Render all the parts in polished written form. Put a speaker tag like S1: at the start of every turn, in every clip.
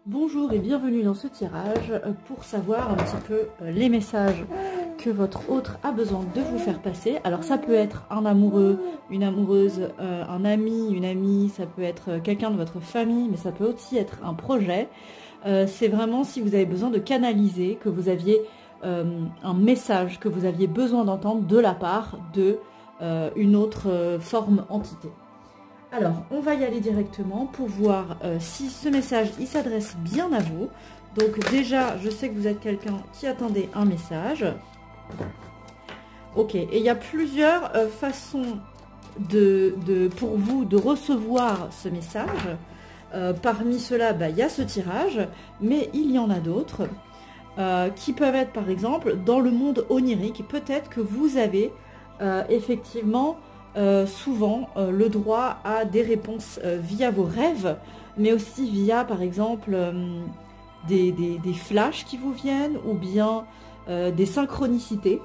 S1: Bonjour et bienvenue dans ce tirage pour savoir un petit peu les messages que votre autre a besoin de vous faire passer. Alors ça peut être un amoureux, une amoureuse, un ami, une amie, ça peut être quelqu'un de votre famille, mais ça peut aussi être un projet. C'est vraiment si vous avez besoin de canaliser, que vous aviez un message que vous aviez besoin d'entendre de la part de une autre forme entité. Alors, on va y aller directement pour voir si ce message, il s'adresse bien à vous. Donc déjà, je sais que vous êtes quelqu'un qui attendait un message. Ok, et il y a plusieurs façons pour vous de recevoir ce message. Parmi ceux-là, il y a ce tirage, mais il y en a d'autres qui peuvent être, par exemple, dans le monde onirique. Peut-être que vous avez effectivement... souvent le droit à des réponses via vos rêves, mais aussi via par exemple des flashs qui vous viennent ou bien des synchronicités.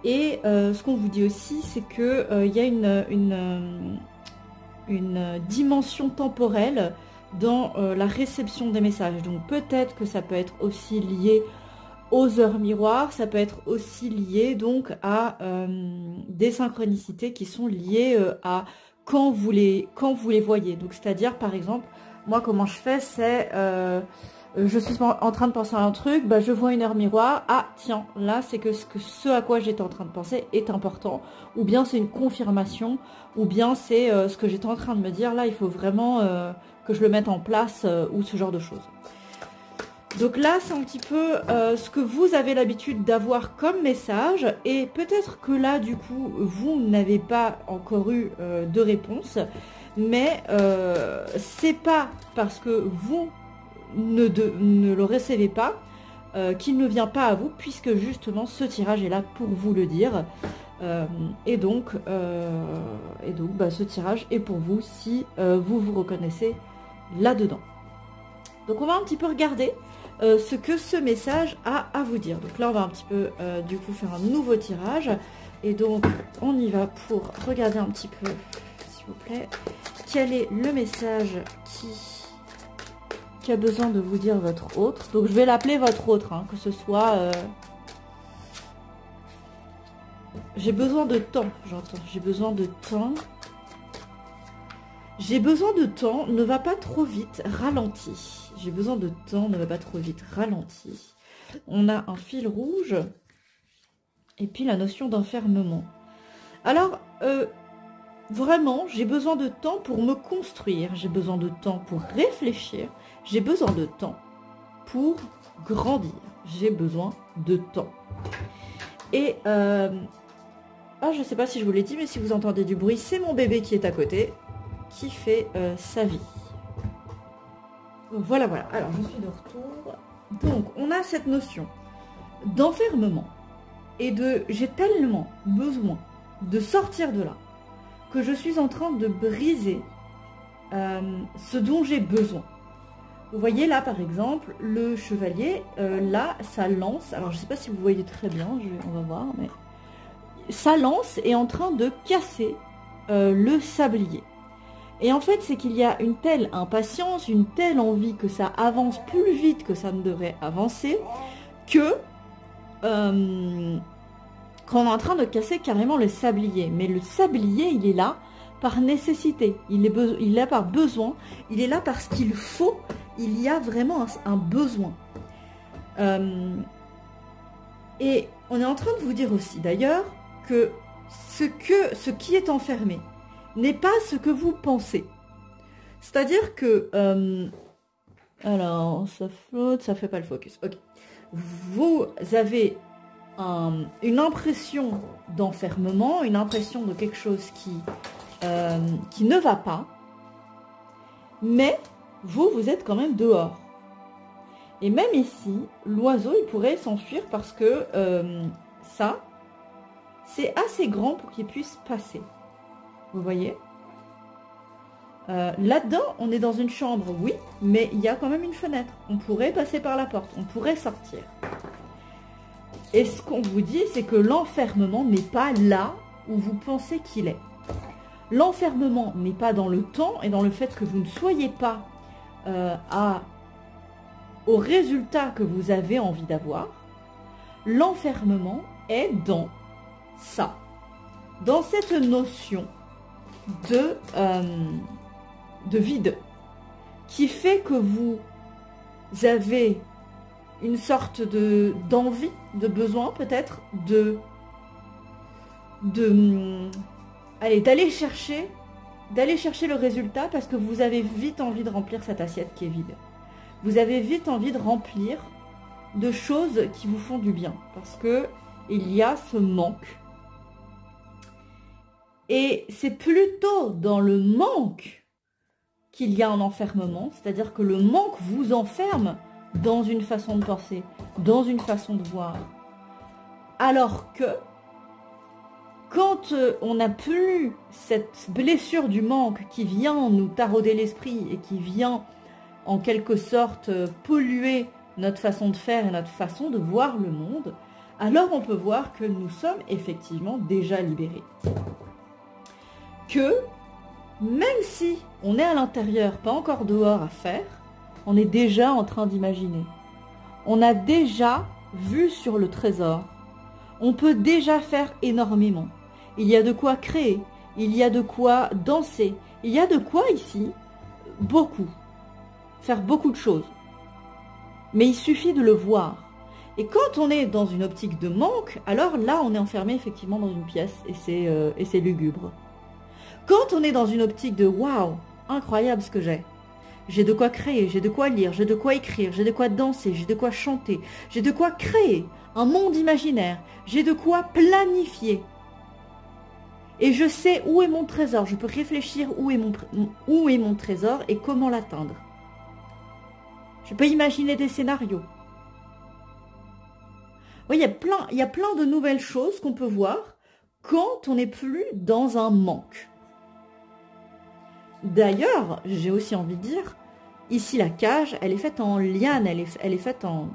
S1: Et ce qu'on vous dit aussi, c'est que il y a une dimension temporelle dans la réception des messages. Donc peut-être que ça peut être aussi lié aux heures miroirs, ça peut être aussi lié donc à des synchronicités qui sont liées à quand vous les voyez. Donc c'est-à-dire par exemple, moi comment je fais, c'est je suis en train de penser à un truc, je vois une heure miroir, ah tiens, là c'est que ce à quoi j'étais en train de penser est important, ou bien c'est une confirmation, ou bien c'est ce que j'étais en train de me dire, là il faut vraiment que je le mette en place, ou ce genre de choses. Donc là, c'est un petit peu ce que vous avez l'habitude d'avoir comme message. Et peut-être que là, du coup, vous n'avez pas encore eu de réponse. Mais c'est pas parce que vous ne le recevez pas qu'il ne vient pas à vous. Puisque justement, ce tirage est là pour vous le dire. Et donc, ce tirage est pour vous si vous vous reconnaissez là-dedans. Donc on va un petit peu regarder ce que ce message a à vous dire. Donc là on va un petit peu du coup faire un nouveau tirage. Et donc on y va pour regarder un petit peu, s'il vous plaît, quel est le message qui a besoin de vous dire votre autre. Donc je vais l'appeler votre autre, hein, que ce soit... J'ai besoin de temps, j'entends. J'ai besoin de temps. J'ai besoin de temps, ne va pas trop vite, ralenti. J'ai besoin de temps, ne va pas trop vite, ralenti. On a un fil rouge. Et puis la notion d'enfermement. Alors, vraiment, j'ai besoin de temps pour me construire. J'ai besoin de temps pour réfléchir. J'ai besoin de temps pour grandir. J'ai besoin de temps. Et, je ne sais pas si je vous l'ai dit, mais si vous entendez du bruit, c'est mon bébé qui est à côté, qui fait sa vie. Voilà. Alors, je suis de retour. Donc, on a cette notion d'enfermement et de j'ai tellement besoin de sortir de là que je suis en train de briser ce dont j'ai besoin. Vous voyez là, par exemple, le chevalier, là, ça lance. Alors, je ne sais pas si vous voyez très bien, on va voir, mais sa lance est en train de casser le sablier. Et en fait, c'est qu'il y a une telle impatience, une telle envie que ça avance plus vite que ça ne devrait avancer, que qu'on est en train de casser carrément le sablier. Mais le sablier, il est là par nécessité, il est là par besoin, il est là parce qu'il faut, il y a vraiment un besoin. Et on est en train de vous dire aussi d'ailleurs que ce qui est enfermé n'est pas ce que vous pensez. C'est-à-dire que... alors, ça flotte, ça fait pas le focus. Ok. Vous avez une impression d'enfermement, une impression de quelque chose qui ne va pas, mais vous êtes quand même dehors. Et même ici, l'oiseau, il pourrait s'enfuir parce que ça, c'est assez grand pour qu'il puisse passer. Vous voyez, là-dedans, on est dans une chambre, oui, mais il y a quand même une fenêtre. On pourrait passer par la porte, on pourrait sortir. Et ce qu'on vous dit, c'est que l'enfermement n'est pas là où vous pensez qu'il est. L'enfermement n'est pas dans le temps et dans le fait que vous ne soyez pas au résultat que vous avez envie d'avoir, l'enfermement est dans ça, dans cette notion de vide, qui fait que vous avez une sorte d'envie, de besoin peut-être, d'aller chercher le résultat, parce que vous avez vite envie de remplir cette assiette qui est vide. Vous avez vite envie de remplir de choses qui vous font du bien, parce que il y a ce manque. Et c'est plutôt dans le manque qu'il y a un enfermement, c'est-à-dire que le manque vous enferme dans une façon de penser, dans une façon de voir. Alors que quand on n'a plus cette blessure du manque qui vient nous tarauder l'esprit et qui vient en quelque sorte polluer notre façon de faire et notre façon de voir le monde, alors on peut voir que nous sommes effectivement déjà libérés. Que même si on est à l'intérieur, pas encore dehors à faire, on est déjà en train d'imaginer. On a déjà vu sur le trésor. On peut déjà faire énormément. Il y a de quoi créer, il y a de quoi danser, il y a de quoi ici, beaucoup, faire beaucoup de choses. Mais il suffit de le voir. Et quand on est dans une optique de manque, alors là on est enfermé effectivement dans une pièce et c'est lugubre. Quand on est dans une optique de waouh, incroyable ce que j'ai de quoi créer, j'ai de quoi lire, j'ai de quoi écrire, j'ai de quoi danser, j'ai de quoi chanter, j'ai de quoi créer un monde imaginaire, j'ai de quoi planifier. Et je sais où est mon trésor, je peux réfléchir où est mon trésor et comment l'atteindre. Je peux imaginer des scénarios. Oui, il y a plein de nouvelles choses qu'on peut voir quand on n'est plus dans un manque. D'ailleurs, j'ai aussi envie de dire, ici la cage, elle est faite en liane, elle est faite en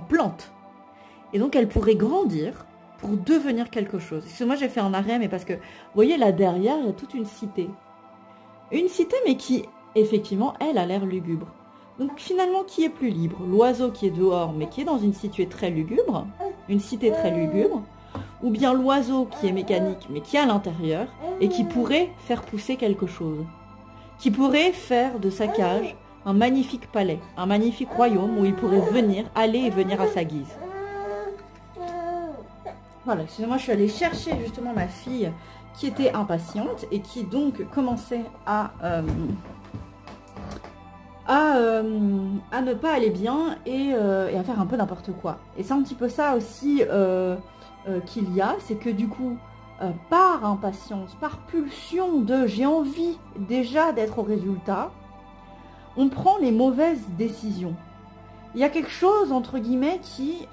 S1: plante. Et donc elle pourrait grandir pour devenir quelque chose. Parce que moi j'ai fait un arrêt, mais parce que, vous voyez là derrière, il y a toute une cité. Une cité, mais qui, effectivement, elle a l'air lugubre. Donc finalement, qui est plus libre? L'oiseau qui est dehors, mais qui est dans une cité très lugubre, ou bien l'oiseau qui est mécanique, mais qui est à l'intérieur, et qui pourrait faire pousser quelque chose. Qui pourrait faire de sa cage un magnifique palais, un magnifique royaume où il pourrait aller et venir à sa guise. Voilà, excusez-moi, je suis allée chercher justement ma fille qui était impatiente et qui donc commençait à ne pas aller bien et à faire un peu n'importe quoi. Et c'est un petit peu ça aussi qu'il y a, c'est que du coup, par impatience, par pulsion de j'ai envie déjà d'être au résultat, on prend les mauvaises décisions. Il y a quelque chose, entre guillemets, qui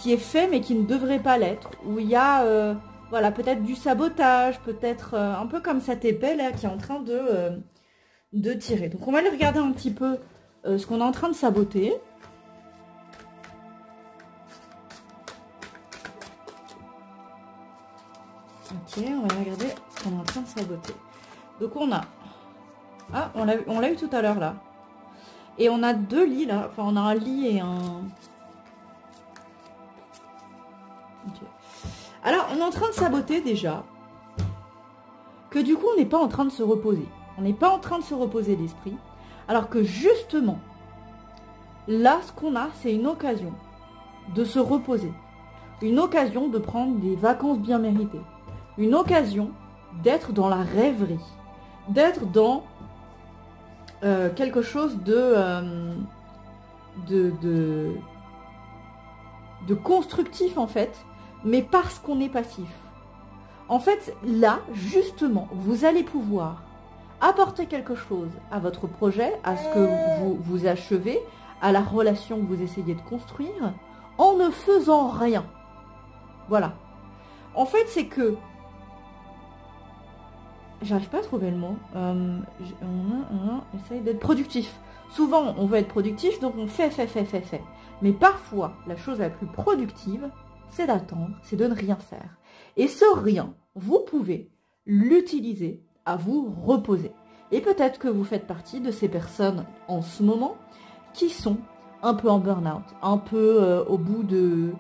S1: est fait mais qui ne devrait pas l'être, où il y a voilà, peut-être du sabotage, peut-être un peu comme cette épée là qui est en train de tirer. Donc on va aller regarder un petit peu ce qu'on est en train de saboter. Ok, on va regarder ce qu'on est en train de saboter. Donc on a... Ah, on l'a eu tout à l'heure là. Et on a deux lits là. Enfin, on a un lit et un... Okay. Alors, on est en train de saboter déjà que du coup, on n'est pas en train de se reposer. On n'est pas en train de se reposer l'esprit. Alors que justement, là, ce qu'on a, c'est une occasion de se reposer. Une occasion de prendre des vacances bien méritées. Une occasion d'être dans la rêverie. D'être dans quelque chose de constructif en fait, mais parce qu'on est passif. En fait, là, justement, vous allez pouvoir apporter quelque chose à votre projet, à ce que vous achevez, à la relation que vous essayez de construire, en ne faisant rien. Voilà. En fait, c'est que... J'arrive pas à trouver le mot. On essaye d'être productif. Souvent, on veut être productif, donc on fait. Mais parfois, la chose la plus productive, c'est d'attendre, c'est de ne rien faire. Et ce rien, vous pouvez l'utiliser à vous reposer. Et peut-être que vous faites partie de ces personnes en ce moment qui sont un peu en burn-out, un peu au bout de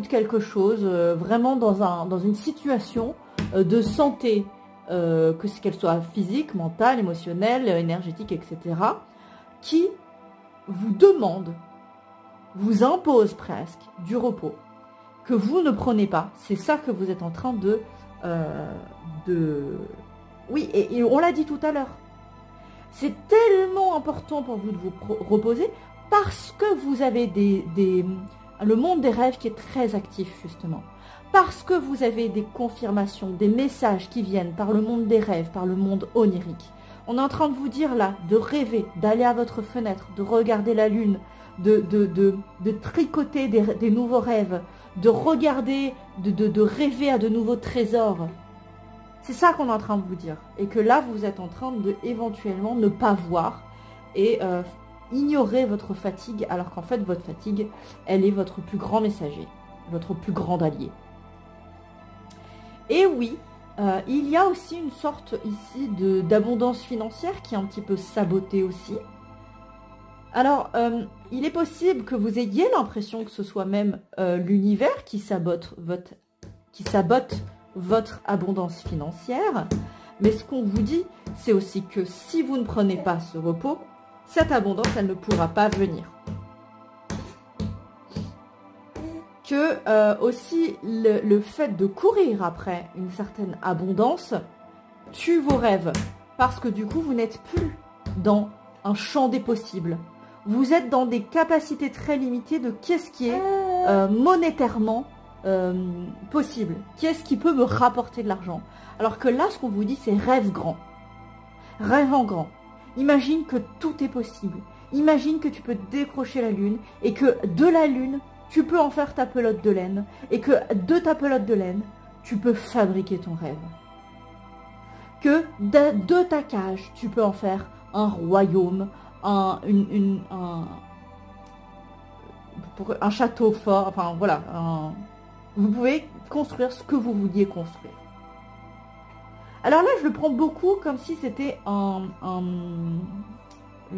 S1: quelque chose, vraiment dans une situation de santé, qu'elle soit physique, mentale, émotionnelle, énergétique, etc., qui vous demande, vous impose presque du repos, que vous ne prenez pas. C'est ça que vous êtes en train de... Oui, et on l'a dit tout à l'heure. C'est tellement important pour vous de vous reposer parce que vous avez le monde des rêves qui est très actif, justement. Parce que vous avez des confirmations, des messages qui viennent par le monde des rêves, par le monde onirique. On est en train de vous dire là, de rêver, d'aller à votre fenêtre, de regarder la lune, de tricoter des nouveaux rêves, de regarder, de rêver à de nouveaux trésors. C'est ça qu'on est en train de vous dire. Et que là, vous êtes en train de éventuellement ne pas voir et ignorer votre fatigue, alors qu'en fait, votre fatigue, elle est votre plus grand messager, votre plus grand allié. Et oui, il y a aussi une sorte ici d'abondance financière qui est un petit peu sabotée aussi. Alors, il est possible que vous ayez l'impression que ce soit même l'univers qui sabote votre abondance financière. Mais ce qu'on vous dit, c'est aussi que si vous ne prenez pas ce repos, cette abondance, elle ne pourra pas venir. Que aussi le fait de courir après une certaine abondance tue vos rêves. Parce que du coup, vous n'êtes plus dans un champ des possibles. Vous êtes dans des capacités très limitées de qu'est-ce qui est monétairement possible. Qu'est-ce qui peut me rapporter de l'argent? Alors que là, ce qu'on vous dit, c'est rêve grand. Rêve en grand. Imagine que tout est possible. Imagine que tu peux décrocher la lune et que de la lune, tu peux en faire ta pelote de laine et que de ta pelote de laine, tu peux fabriquer ton rêve. Que de ta cage, tu peux en faire un royaume, un château fort, enfin voilà. Vous pouvez construire ce que vous vouliez construire. Alors là, je le prends beaucoup comme si c'était le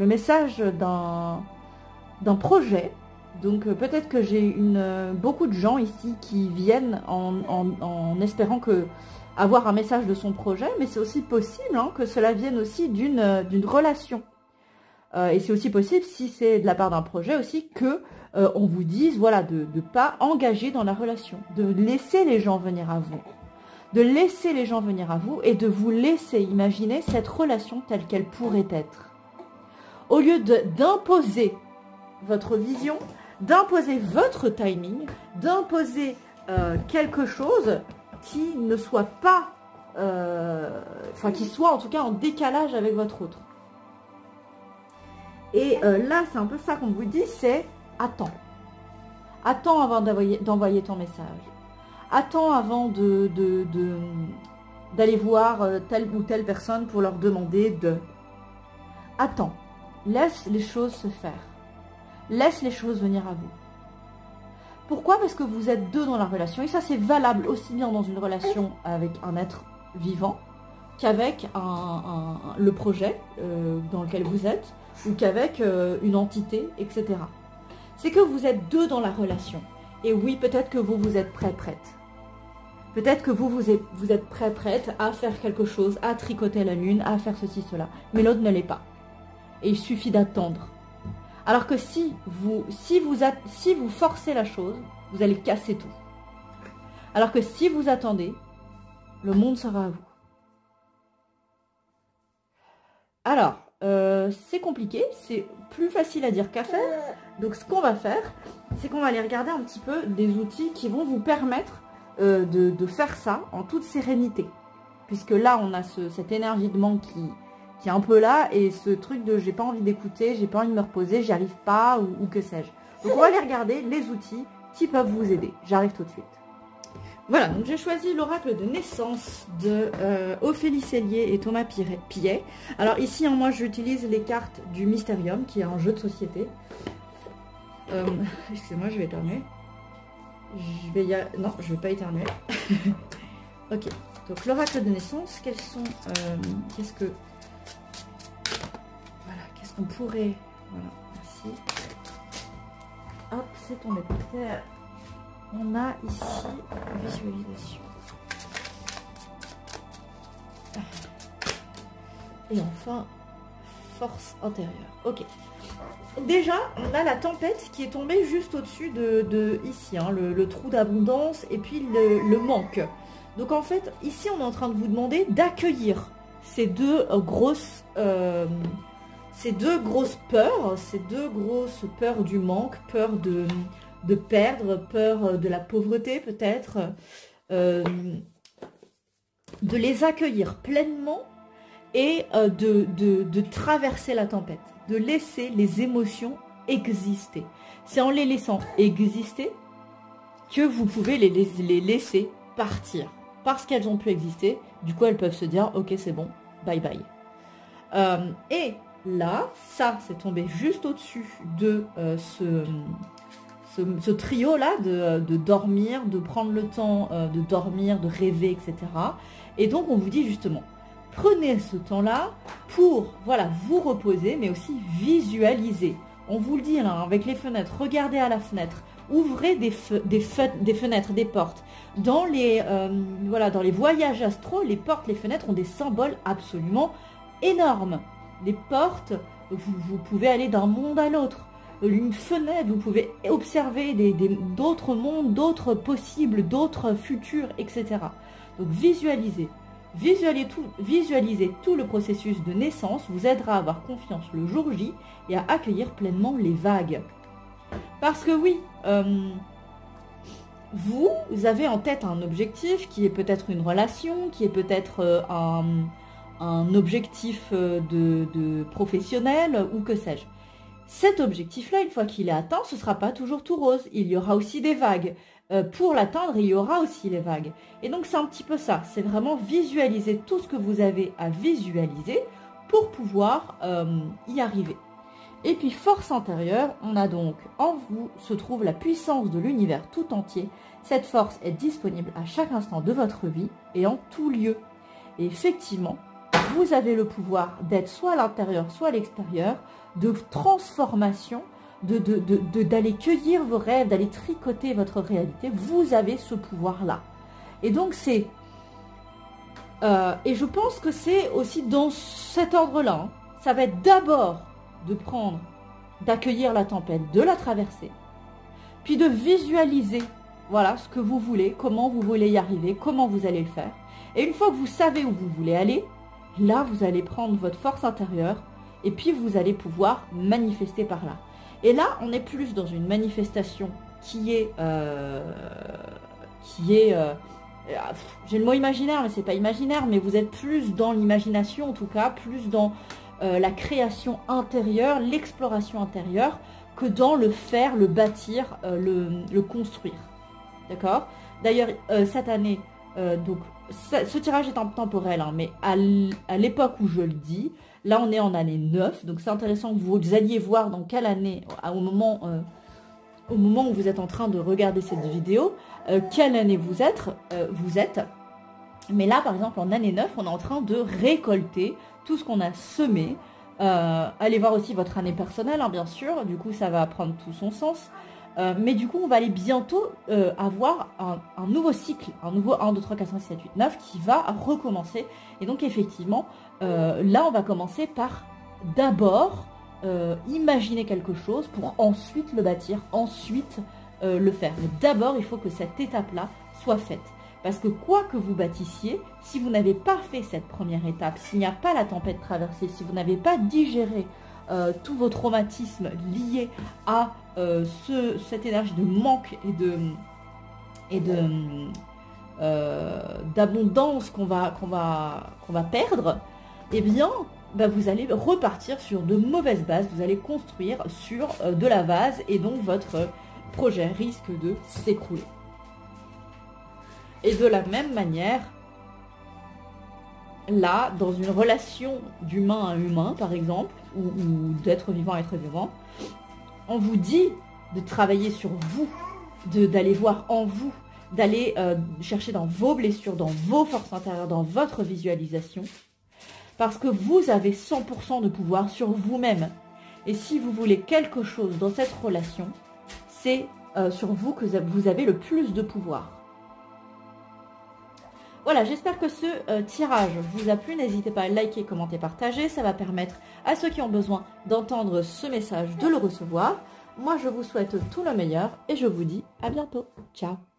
S1: message d'un projet. Donc peut-être que j'ai beaucoup de gens ici qui viennent en espérant avoir un message de son projet, mais c'est aussi possible que cela vienne aussi d'une relation. Et c'est aussi possible, si c'est de la part d'un projet aussi, que on vous dise voilà, de ne pas engager dans la relation, de laisser les gens venir à vous. De laisser les gens venir à vous et de vous laisser imaginer cette relation telle qu'elle pourrait être. Au lieu d'imposer votre vision, d'imposer votre timing, d'imposer quelque chose qui ne soit pas, qui soit en tout cas en décalage avec votre autre. Et là, c'est un peu ça qu'on vous dit, c'est attends. Attends avant d'envoyer ton message. Attends avant d'aller voir telle ou telle personne pour leur demander de... Attends. Laisse les choses se faire. Laisse les choses venir à vous. Pourquoi? Parce que vous êtes deux dans la relation. Et ça, c'est valable aussi bien dans une relation avec un être vivant qu'avec le projet dans lequel vous êtes ou qu'avec une entité, etc. C'est que vous êtes deux dans la relation. Et oui, peut-être que vous êtes prête. Peut-être que vous êtes prête à faire quelque chose, à tricoter la lune, à faire ceci, cela. Mais l'autre ne l'est pas. Et il suffit d'attendre. Alors que si vous forcez la chose, vous allez casser tout. Alors que si vous attendez, le monde sera à vous. Alors, c'est compliqué, c'est plus facile à dire qu'à faire. Donc ce qu'on va faire, c'est qu'on va aller regarder un petit peu des outils qui vont vous permettre de faire ça en toute sérénité. Puisque là, on a cette énergie de manque qui est un peu là, et ce truc de j'ai pas envie d'écouter, j'ai pas envie de me reposer, j'y arrive pas, ou que sais-je. Donc on va aller regarder les outils qui peuvent vous aider. J'arrive tout de suite. Voilà, donc j'ai choisi l'oracle de naissance de Ophélie Cellier et Thomas Pillet. Alors ici, moi j'utilise les cartes du Mysterium, qui est un jeu de société. Excusez-moi, je vais éternuer. Non, je vais pas éternuer. Ok. donc l'oracle de naissance, quels sont, qu'est-ce qu'on pourrait, voilà, merci. Hop, c'est tombé par terre. On a ici visualisation. Et enfin, force intérieure. Ok. Déjà, on a la tempête qui est tombée juste au-dessus de ici, hein, le trou d'abondance et puis le manque. Donc en fait, ici, on est en train de vous demander d'accueillir ces deux grosses peurs, ces deux grosses peurs du manque, peur de perdre, peur de la pauvreté peut-être, de les accueillir pleinement et de traverser la tempête, de laisser les émotions exister. C'est en les laissant exister que vous pouvez les laisser partir. Parce qu'elles ont pu exister, du coup elles peuvent se dire ok c'est bon, bye bye. Et là, ça c'est tombé juste au-dessus de ce trio-là de dormir, de prendre le temps de dormir, de rêver, etc. Et donc on vous dit justement, prenez ce temps-là pour voilà, vous reposer, mais aussi visualiser. On vous le dit là, avec les fenêtres, regardez à la fenêtre, ouvrez des fenêtres, des portes. Dans les voyages astraux, les portes, les fenêtres ont des symboles absolument énormes. Les portes, vous pouvez aller d'un monde à l'autre. Une fenêtre, vous pouvez observer d'autres mondes, d'autres possibles, d'autres futurs, etc. Donc visualisez. Visualiser tout le processus de naissance vous aidera à avoir confiance le jour J et à accueillir pleinement les vagues. Parce que oui, vous avez en tête un objectif qui est peut-être une relation, qui est peut-être un objectif de professionnel ou que sais-je. Cet objectif-là, une fois qu'il est atteint, ce ne sera pas toujours tout rose. Il y aura aussi des vagues. Pour l'atteindre, il y aura aussi les vagues. Et donc, c'est un petit peu ça. C'est vraiment visualiser tout ce que vous avez à visualiser pour pouvoir y arriver. Et puis, force intérieure, on a donc en vous se trouve la puissance de l'univers tout entier. Cette force est disponible à chaque instant de votre vie et en tout lieu. Et effectivement, vous avez le pouvoir d'être soit à l'intérieur, soit à l'extérieur, de transformation, d'aller cueillir vos rêves, d'aller tricoter votre réalité. Vous avez ce pouvoir-là. Et donc, c'est... et je pense que c'est aussi dans cet ordre-là. Hein. Ça va être d'abord d'accueillir la tempête, de la traverser, puis de visualiser, voilà, ce que vous voulez, comment vous voulez y arriver, comment vous allez le faire. Et une fois que vous savez où vous voulez aller, là, vous allez prendre votre force intérieure et puis vous allez pouvoir manifester par là. Et là, on est plus dans une manifestation qui est j'ai le mot imaginaire, mais c'est pas imaginaire, mais vous êtes plus dans l'imagination, en tout cas, plus dans la création intérieure, l'exploration intérieure, que dans le faire, le bâtir, le construire. D'accord? D'ailleurs, cette année, donc, ce tirage est temporel, hein, mais à l'époque où je le dis, là on est en année 9, donc c'est intéressant que vous alliez voir dans quelle année, au moment où vous êtes en train de regarder cette vidéo, quelle année vous êtes. Mais là, par exemple, en année 9, on est en train de récolter tout ce qu'on a semé. Allez voir aussi votre année personnelle, hein, bien sûr, du coup ça va prendre tout son sens. Mais du coup, on va aller bientôt avoir un nouveau cycle, un nouveau 1, 2, 3, 4, 5, 6, 7, 8, 9 qui va recommencer. Et donc, effectivement, là, on va commencer par d'abord imaginer quelque chose pour ensuite le bâtir, ensuite le faire. Mais d'abord, il faut que cette étape-là soit faite. Parce que quoi que vous bâtissiez, si vous n'avez pas fait cette première étape, s'il n'y a pas la tempête traversée, si vous n'avez pas digéré tous vos traumatismes liés à cette énergie de manque et d'abondance qu'on va perdre, eh bien, vous allez repartir sur de mauvaises bases, vous allez construire sur de la vase et donc votre projet risque de s'écrouler. Et de la même manière, là, dans une relation d'humain à humain, par exemple, ou d'être vivant à être vivant, on vous dit de travailler sur vous, d'aller voir en vous, d'aller chercher dans vos blessures, dans vos forces intérieures, dans votre visualisation. Parce que vous avez 100% de pouvoir sur vous-même. Et si vous voulez quelque chose dans cette relation, c'est sur vous que vous avez le plus de pouvoir. Voilà, j'espère que ce tirage vous a plu. N'hésitez pas à liker, commenter, partager. Ça va permettre à ceux qui ont besoin d'entendre ce message de le recevoir. Moi, je vous souhaite tout le meilleur et je vous dis à bientôt. Ciao!